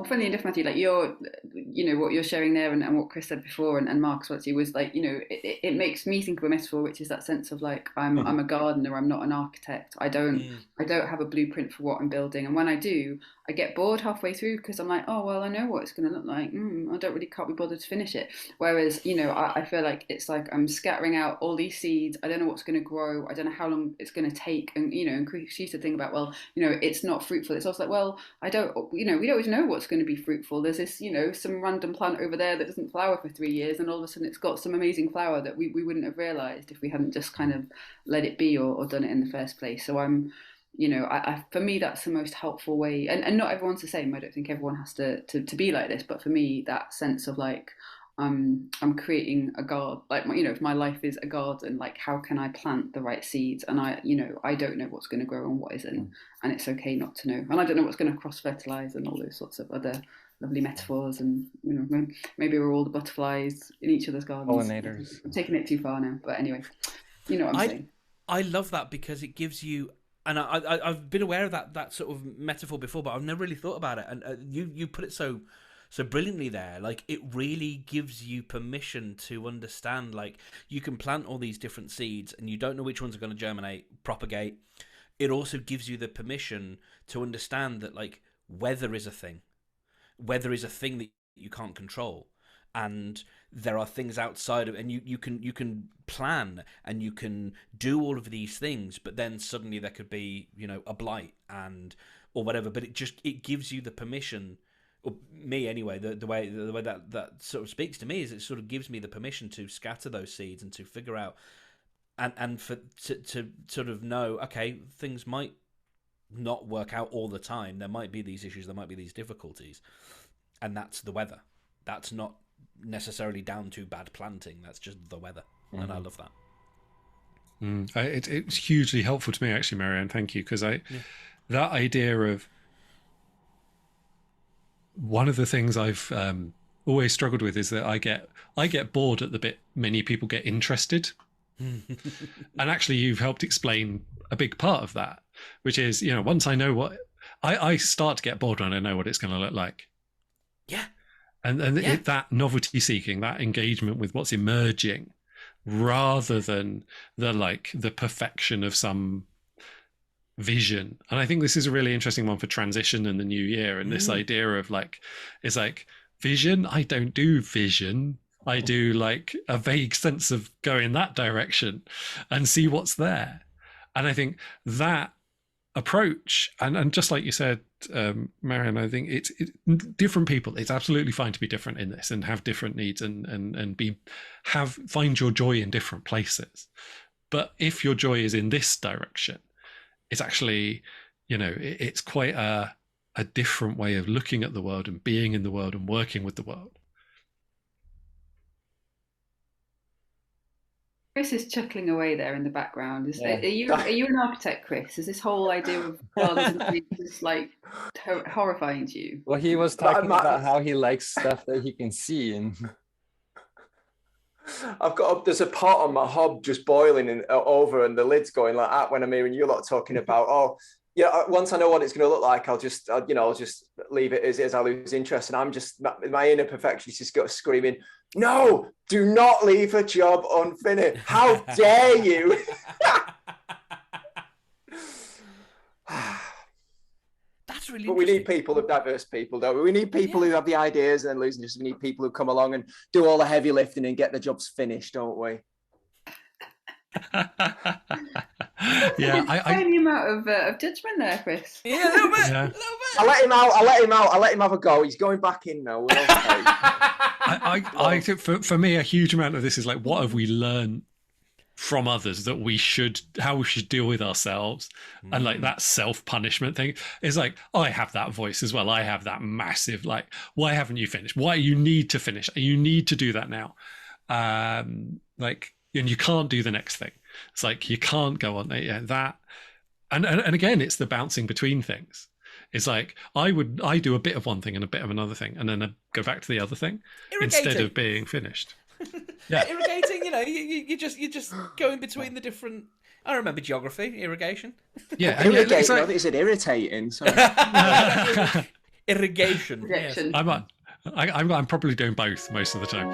funny enough, Matthew, like what you're sharing there, and what Chris said before, and Marcus actually was like, it makes me think of a metaphor, which is that sense of like, I'm a gardener, I'm not an architect. Mm. I don't have a blueprint for what I'm building, and when I do, I get bored halfway through because I'm like, oh well, I know what it's going to look like. I don't really can't be bothered to finish it. Whereas, I feel like it's like I'm scattering out all these seeds. I don't know what's going to grow. I don't know how long it's going to take. And Chris used to think about, well, it's not fruitful. It's also like, well, I don't, we don't always know what's going to be fruitful. There's this, some random plant over there that doesn't flower for 3 years, and all of a sudden it's got some amazing flower that we wouldn't have realised if we hadn't just kind of let it be, or done it in the first place. So for me, that's the most helpful way. And not everyone's the same. I don't think everyone has to be like this. But for me, that sense of like, I'm creating a garden, like if my life is a garden, like how can I plant the right seeds? And I don't know what's going to grow and what isn't, and it's okay not to know. And I don't know what's going to cross fertilize and all those sorts of other lovely metaphors. And maybe we're all the butterflies in each other's gardens. Pollinators. I'm taking it too far now, but anyway, you know what I'm saying. I love that because it gives you, and I've been aware of that sort of metaphor before, but I've never really thought about it. And you put it so brilliantly there. Like, it really gives you permission to understand, like, you can plant all these different seeds and you don't know which ones are going to germinate, propagate. It also gives you the permission to understand that, like, weather is a thing. Weather is a thing that you can't control. And there are things outside of, and you can plan and you can do all of these things, but then suddenly there could be, a blight or whatever. But it gives you the permission, or me anyway, the way that sort of speaks to me is it sort of gives me the permission to scatter those seeds and to figure out and to sort of know, okay, things might not work out all the time. There might be these issues, there might be these difficulties, and that's the weather. That's not necessarily down to bad planting. That's just the weather, and I love that. It's hugely helpful to me, actually, Marianne. Thank you, because that idea of one of the things I've always struggled with is that I get bored at the bit many people get interested. And actually, you've helped explain a big part of that, which is, once I know what I start to get bored when I know what it's going to look like. Yeah. And that novelty seeking, that engagement with what's emerging, rather than the perfection of some vision. And I think this is a really interesting one for transition in the new year. And this idea of it's like vision. I don't do vision. I do like a vague sense of go in that direction and see what's there. And I think that approach, and just like you said, Marianne, I think it's different people. It's absolutely fine to be different in this and have different needs and find your joy in different places. But if your joy is in this direction, it's actually, it's quite a different way of looking at the world and being in the world and working with the world. Chris is chuckling away there in the background. Are you an architect, Chris? Is this whole idea of gardens just like horrifying to you? Well, he was talking about how he likes stuff that he can see, and there's a pot on my hob just boiling over, and the lid's going like that when I'm hearing you lot talking about, once I know what it's going to look like, I'll just leave it as is. I lose interest, and I'm just, my inner perfectionist is got screaming, "No, do not leave a job unfinished. How dare you?" That's really. But we need diverse people, don't we? We need people who have the ideas and then lose interest. We need people who come along and do all the heavy lifting and get the jobs finished, don't we? Yeah, tiny amount of judgment there, Chris. Yeah, a little bit. Yeah. A little bit. I'll let him out. I'll let him have a go. He's going back in now. We're okay. I think for me, a huge amount of this is like, what have we learned from others that how we should deal with ourselves, and like that self-punishment thing is like, I have that voice as well. I have that massive why haven't you finished? Why you need to finish? You need to do that now. And you can't do the next thing. It's like you can't go on that. And again, it's the bouncing between things. It's like I do a bit of one thing and a bit of another thing, and then I go back to the other thing instead of being finished. Yeah, irrigating. You just go in between the different. I remember geography, irrigation. Yeah, irrigating. Is it irritating? Sorry. Irrigation. Yes. Rejection. I'm probably doing both most of the time.